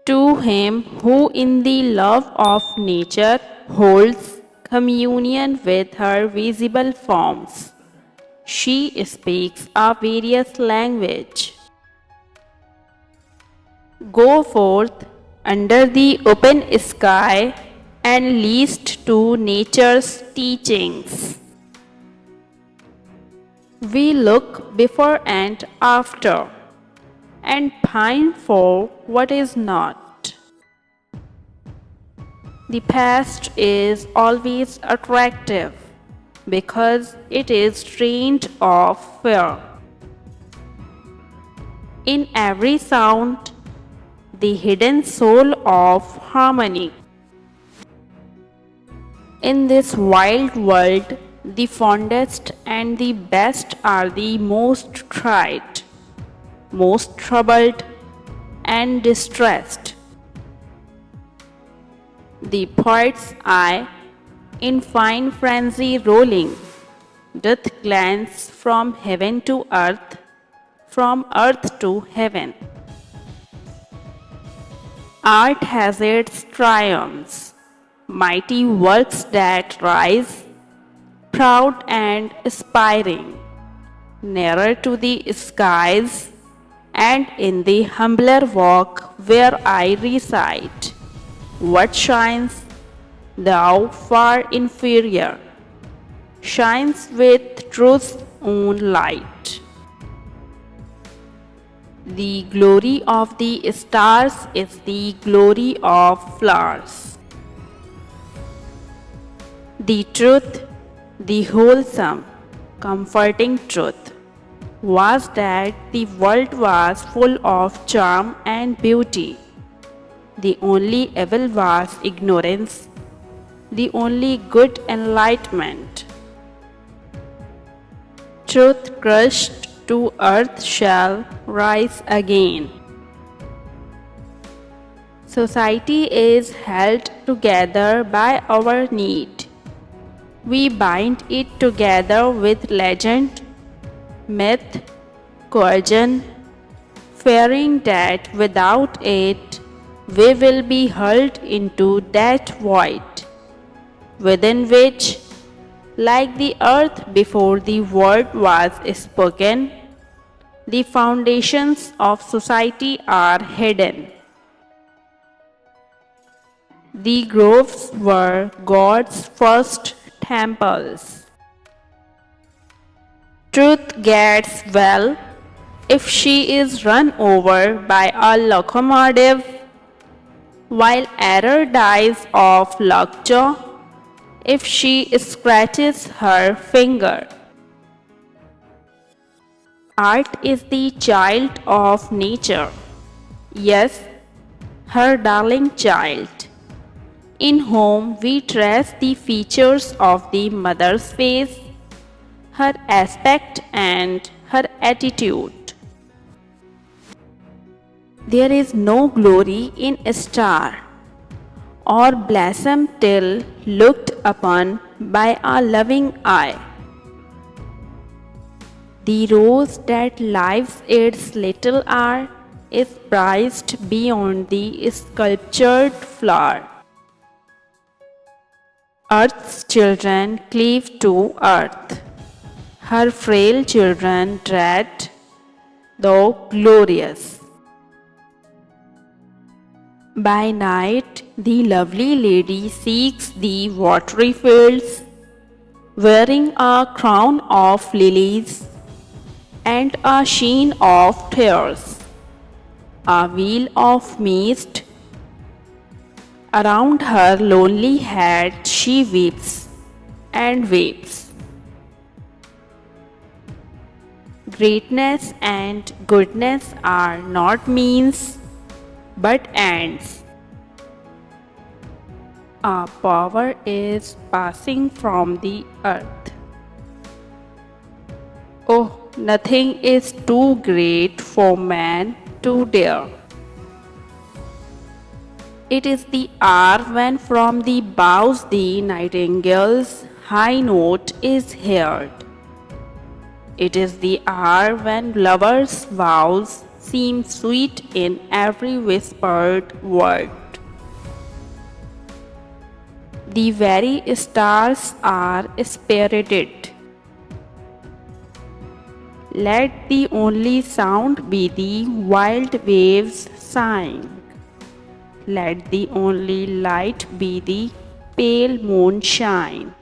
To him who in the love of nature holds communion with her visible forms, she speaks a various language. Go forth under the open sky and list to nature's teachings. We look before and after and pine for what is not. The past is always attractive because it is trained of fear. In every sound, the hidden soul of harmony. In this wild world, the fondest and the best are the most tried, most troubled and distressed. The poet's eye, in fine frenzy rolling, doth glance from heaven to earth, from earth to heaven. Art has its triumphs, mighty works that rise, proud and aspiring, nearer to the skies, and in the humbler walk where I reside, what shines, thou far inferior, shines with truth's own light. The glory of the stars is the glory of flowers. The truth, the wholesome, comforting truth, was that the world was full of charm and beauty. The only evil was ignorance, the only good enlightenment. Truth crushed to earth shall rise again. Society is held together by our need. We bind it together with legend, myth, coercion, fearing that without it we will be hurled into that void, within which, like the earth before the word was spoken, the foundations of society are hidden. The groves were God's first temples. Truth gets well if she is run over by a locomotive, while error dies of lockjaw if she scratches her finger. Art is the child of nature, yes, her darling child, in whom we trace the features of the mother's face, her aspect and her attitude. There is no glory in a star or blossom till looked upon by a loving eye. The rose that lives its little hour is prized beyond the sculptured flower. Earth's children cleave to earth, her frail children dread, though glorious. By night, the lovely lady seeks the watery fields, wearing a crown of lilies and a sheen of tears, a veil of mist. Around her lonely head she weeps and weeps. Greatness and goodness are not means, but ends. Our power is passing from the earth. Oh, nothing is too great for man to dare. It is the hour when from the boughs the nightingale's high note is heard. It is the hour when lovers' vows seem sweet in every whispered word. The very stars are spirited. Let the only sound be the wild waves sighing. Let the only light be the pale moonshine.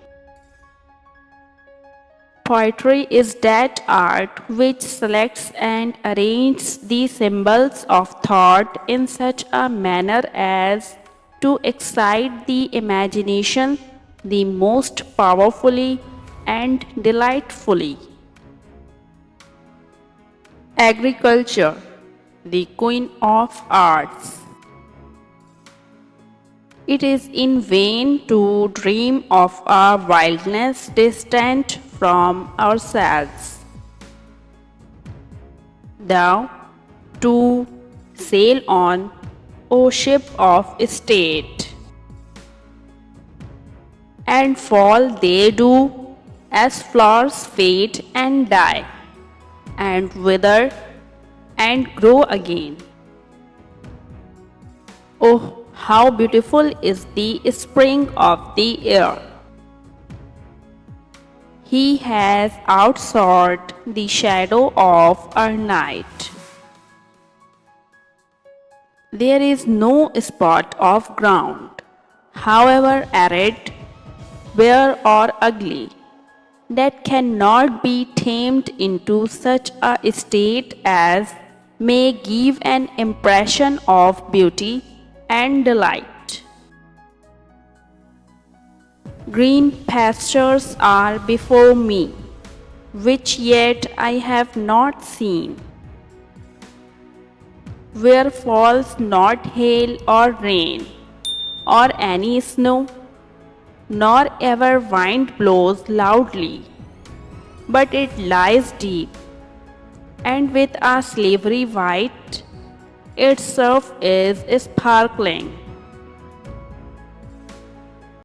Poetry is that art which selects and arranges the symbols of thought in such a manner as to excite the imagination the most powerfully and delightfully. Agriculture, the queen of arts. It is in vain to dream of a wildness distant from ourselves. Thou to sail on, O ship of state, and fall they do as flowers fade and die, and wither and grow again. Oh, how beautiful is the spring of the air! He has outsoared the shadow of our night. There is no spot of ground, however arid, bare or ugly, that cannot be tamed into such a state as may give an impression of beauty and delight. Green pastures are before me, which yet I have not seen, where falls not hail or rain, or any snow, nor ever wind blows loudly, but it lies deep, and with a silvery white, its surf is sparkling.